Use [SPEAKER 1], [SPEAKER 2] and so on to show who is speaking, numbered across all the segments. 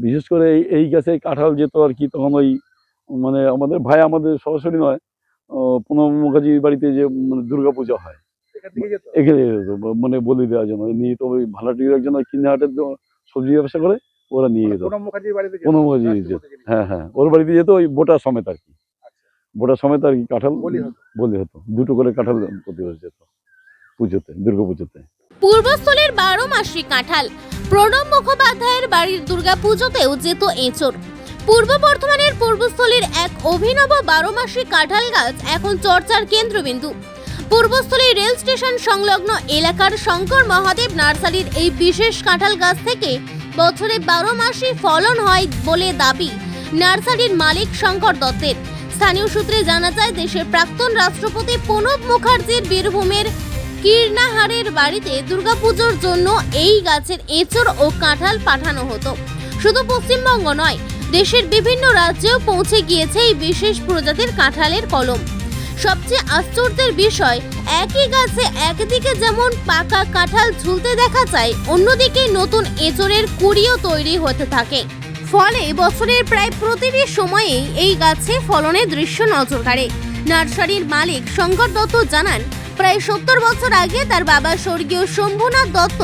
[SPEAKER 1] বিশেষ করে এই গাছে কাঁঠাল যেত আর কি, তখন ওই মানে আমাদের ভাই, আমাদের সরাসরি নয়, প্রণব মুখার্জির বাড়িতে যে মানে দুর্গা পুজো হয় এখানে যেত, মানে বলি দেওয়ার জন্য নিয়ে তো ওই ভাড়াটির একজন কিনে হাটের সবজি ব্যবসা করে, ওরা নিয়ে যেত প্রণব মুখার্জি যেত। হ্যাঁ হ্যাঁ, ওর বাড়িতে যেত ওই বোটা সমেত আর কি, বোটা সমেত আর কি কাঁঠাল বলি হতো, দুটো করে কাঁঠাল প্রতি বছর যেত পুজোতে, দুর্গা পুজোতে।
[SPEAKER 2] পূর্বস্থলীর 12 মাসি কাঁঠাল প্রণব মুখোপাধ্যায়ের বাড়ির দুর্গা পুজোতেও যেত এঁচোড়। পূর্ব বর্ধমানের পূর্বস্থলীর এক অভিনব 12 মাসি কাঁঠাল গাছ এখন চর্চার কেন্দ্রবিন্দু। পূর্বস্থলী রেল স্টেশন সংলগ্ন এলাকার শঙ্কর মহাদেব নার্সারির এই বিশেষ কাঁঠাল গাছ থেকে বছরে 12 মাসই ফলন হয় বলে দাবি নার্সারির মালিক শঙ্কর দত্তের। স্থানীয় সূত্রে জানা যায়, দেশের প্রাক্তন রাষ্ট্রপতি প্রণব মুখার্জির বীরভূমের কীর্ণাহারের বাড়িতে দুর্গাপুজোর জন্য এই গাছের এঁচোড় ও কাঁঠাল পাঠানো হতো। শুধু পশ্চিমবঙ্গ নয়, দেশের বিভিন্ন রাজ্যেও পৌঁছে গিয়েছে এই বিশেষ প্রজাতির কাঁঠালের কলম। সবচেয়ে আশ্চর্যের বিষয়, একই গাছে একদিকে যেমন পাকা কাঁঠাল ঝুলতে দেখা যায়, অন্যদিকে নতুন এঁচোড়ের কুড়িও তৈরি হতে থাকে। ফলে বছরের প্রায় প্রতিটি সময়েই এই গাছে ফলনের দৃশ্য নজর কাড়ে। নার্সারির মালিক শঙ্কর দত্ত জানান, প্রায় 70 বছর আগে তার বাবা স্বর্গীয় শম্ভুনাথ দত্ত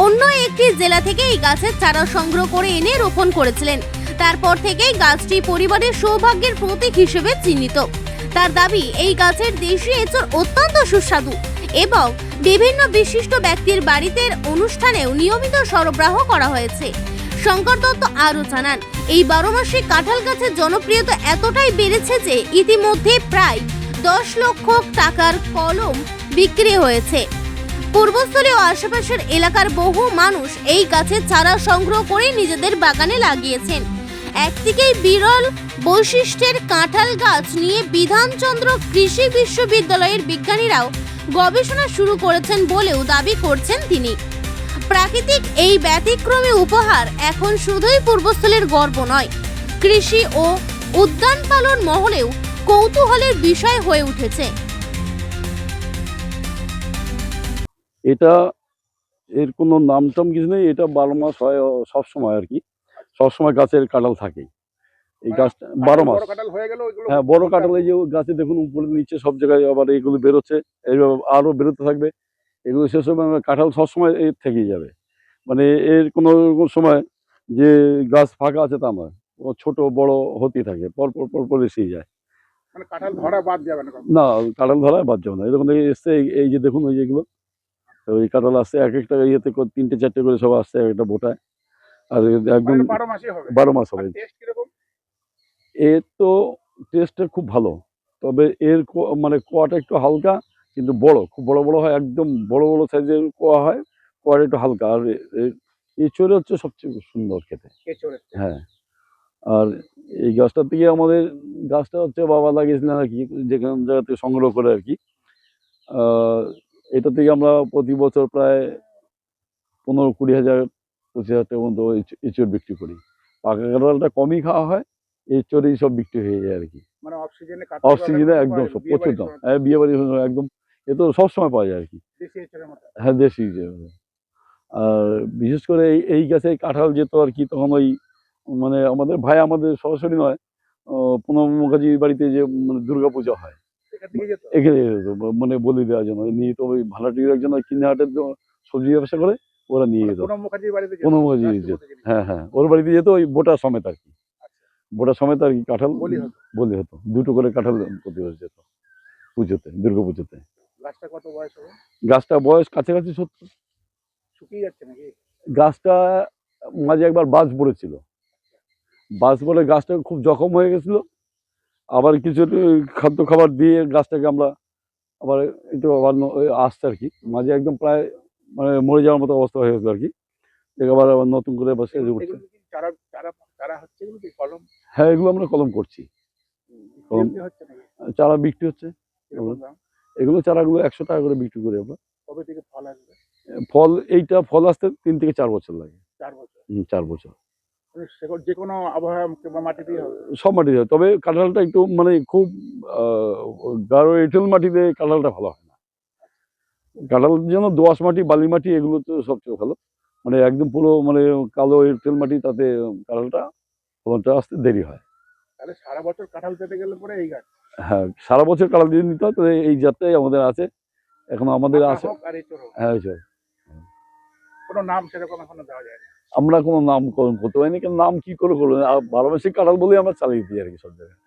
[SPEAKER 2] অন্য একটি জেলা থেকে এই গাছের চারা সংগ্রহ করে এনে রোপণ করেছিলেন। তারপর থেকেই গাছটি পরিবারের সৌভাগ্যের প্রতীক হিসেবে চিহ্নিত। তার দাবি, এই গাছের দেশি এঁচোড় অত্যন্ত সুস্বাদু এবং বিভিন্ন বিশিষ্ট ব্যক্তির বাড়িতে অনুষ্ঠানেও নিয়মিত সরবরাহ করা হয়েছে। শঙ্কর দত্ত আরও জানান, এই 12 মাসে কাঁঠাল গাছের জনপ্রিয়তা এতটাই বেড়েছে যে ইতিমধ্যে প্রায় 10 লক্ষ টাকার কলম বিক্রি হয়েছে। পূর্বস্থলী ও আশেপাশের এলাকার বহু মানুষ এই গাছের চারা সংগ্রহ করে নিজেদের বাগানে লাগিয়েছেন। একদিকেই বিরল বৈশিষ্ট্যের কাঁঠাল গাছ নিয়ে বিধানচন্দ্র কৃষি বিশ্ববিদ্যালয়ের বিজ্ঞানীরাও গবেষণা শুরু করেছেন বলেও দাবি করছেন তিনি। প্রাকৃতিক এই ব্যতিক্রমী উপহার এখন শুধুই পূর্বস্থলীর গর্ব নয়, কৃষি ও উদ্যান পালন মহলেও কৌতূহলের বিষয় হয়ে উঠেছে।
[SPEAKER 1] এটা এর কোনো নাম টাম কিছু নেই, এটা 12 মাস হয় সবসময় আর কি, সবসময় গাছের কাঁঠাল থাকেই। এই গাছটা 12 মাস। হ্যাঁ, বড় কাঁঠাল এই যে গাছে দেখুন উপরে নিচে সব জায়গায় আবার এইগুলো বেরোচ্ছে, এইভাবে আরও বেরোতে থাকবে। এগুলো শেষ হবে, কাঁঠাল সবসময় এর থেকেই যাবে, মানে এর কোনো সময় যে গাছ ফাঁকা আছে তা নয়, ও ছোট বড় হতেই থাকে, পরপর পরপর এসেই যায়।
[SPEAKER 3] মানে কাঁঠাল ধরা বাদ যাবে না?
[SPEAKER 1] না, কাঁঠাল ধরায় বাদ যাবে না। এরকম এসছে, এই যে দেখুন ওই যেগুলো ওই কাঁঠাল আসছে, এক একটা ইয়েতে 3টে 4টে করে সব আসছে একটা বোটায়, আর একদম
[SPEAKER 3] 12 মাসই হবে।
[SPEAKER 1] 12 মাস হবে। এর তো টেস্টটা খুব ভালো, তবে এর মানে কোয়াটা একটু হালকা কিন্তু বড়, খুব বড় বড় হয়, একদম বড় বড় সাইজের কোয়া হয়, কোয়াটা একটু হালকা। আর এঁচোড়ে হচ্ছে সবচেয়ে সুন্দর খেতে। হ্যাঁ, আর এই গাছটার থেকে আমাদের গাছটা হচ্ছে বাবা লাগিয়েছিলেন আর কি, যেখান জায়গা থেকে সংগ্রহ করে আর কি। এটা থেকে আমরা প্রতি বছর প্রায় 15-20 হাজার 25 হাজার টাকা পর্যন্ত এঁচোড় বিক্রি করি। পাকা কাঁঠালটা কমই খাওয়া হয়, এঁচোড়েই সব বিক্রি হয়ে যায় আর কি।
[SPEAKER 3] মানে
[SPEAKER 1] অক্সিজেনে একদম সব প্রচুর দাম। হ্যাঁ, বিয়ে বাড়ি একদম, এ তো সবসময় পাওয়া যায় আর কি। হ্যাঁ, দেশি। আর বিশেষ করে এই গাছে কাঁঠাল যেত আর কি, তখন ওই মানে আমাদের ভাই, আমাদের সরাসরি নয়, প্রণব মুখার্জির বাড়িতে যে মানে দুর্গা পুজো হয় এখানে যেত, মানে বলি দেওয়ার জন্য নিয়ে তো ওই ভাড়াটির একজন কিনে হাটের সবজি ব্যবসা করে, ওরা নিয়ে যেত প্রণব মুখার্জি যেত। হ্যাঁ হ্যাঁ, ওর বাড়িতে যেত ওই বোটা সমেত আর কি, বোটা সমেত আর কি কাঁঠাল বলি হতো, দুটো করে কাঁঠাল প্রতি বছর যেত পুজোতে, দুর্গা পুজোতে।
[SPEAKER 3] গাছটা কত বয়স হবে?
[SPEAKER 1] গাছটা বয়স কাছাকাছি 70।
[SPEAKER 3] শুকিয়ে যাচ্ছে নাকি?
[SPEAKER 1] গাছটা মাঝে একবার বাজ পড়েছিল, বাজ পড়ে গাছটা খুব জখম হয়ে গেছিল, আবার কিছু খাদ্য খাবার দিয়ে গাছটাকে আমরা আবার একটু আবার আসছে আর কি, মাঝে একদম প্রায় মানে মরে যাওয়ার মতো অবস্থা হয়ে গেছিল আর কি, আবার আবার নতুন করে বসে উঠছে। হ্যাঁ, এগুলো আমরা কলম করছি, কলম চারা বিক্রি হচ্ছে। এগুলো চারাগুলো 100 টাকা করে বিক্রি করি আমরা।
[SPEAKER 3] কবে থেকে ফল আসবে?
[SPEAKER 1] ফল এইটা ফল আসতে 3 থেকে 4 বছর লাগে।
[SPEAKER 3] 4 বছর?
[SPEAKER 1] 4 বছর।
[SPEAKER 3] যে কোনো আবহাওয়া কিংবা মাটিতেই হবে?
[SPEAKER 1] সব মাটিতে হয়, তবে কাঁঠালটা একটু মানে খুব গাঢ় এঁটেল মাটিতে কাঁঠালটা ভালো হয় না। কাঁঠাল যেন দোআঁশ মাটি, বালি মাটি, এগুলো তো সবচেয়ে ভালো। মানে একদম পুরো মানে কালো এঁটেল মাটি, তাতে কাঁঠালটা ফলনটা আসতে দেরি হয়।
[SPEAKER 3] তাহলে সারা বছর কাঁঠাল পেতে গেলে পরে এই গাছ
[SPEAKER 1] হ্যাঁ, সারা বছর কাঁঠাল দিয়ে নিতে হয়, তো এই জাতটাই আমাদের আছে এখনো আমাদের
[SPEAKER 3] পাকা
[SPEAKER 1] আছে।
[SPEAKER 3] হোক আর এঁচোড় হোক,
[SPEAKER 1] হ্যাঁ, ওই
[SPEAKER 3] কোনো নাম সেরকম এখনো দেওয়া যায় না।
[SPEAKER 1] আমরা কোনো নামকরণ করতে পারিনি, কিন্তু নাম কি করে করবো, 12 মাসিক কাঁঠাল বলেই আমরা চালিয়ে দিই আর কি সব জায়গায়।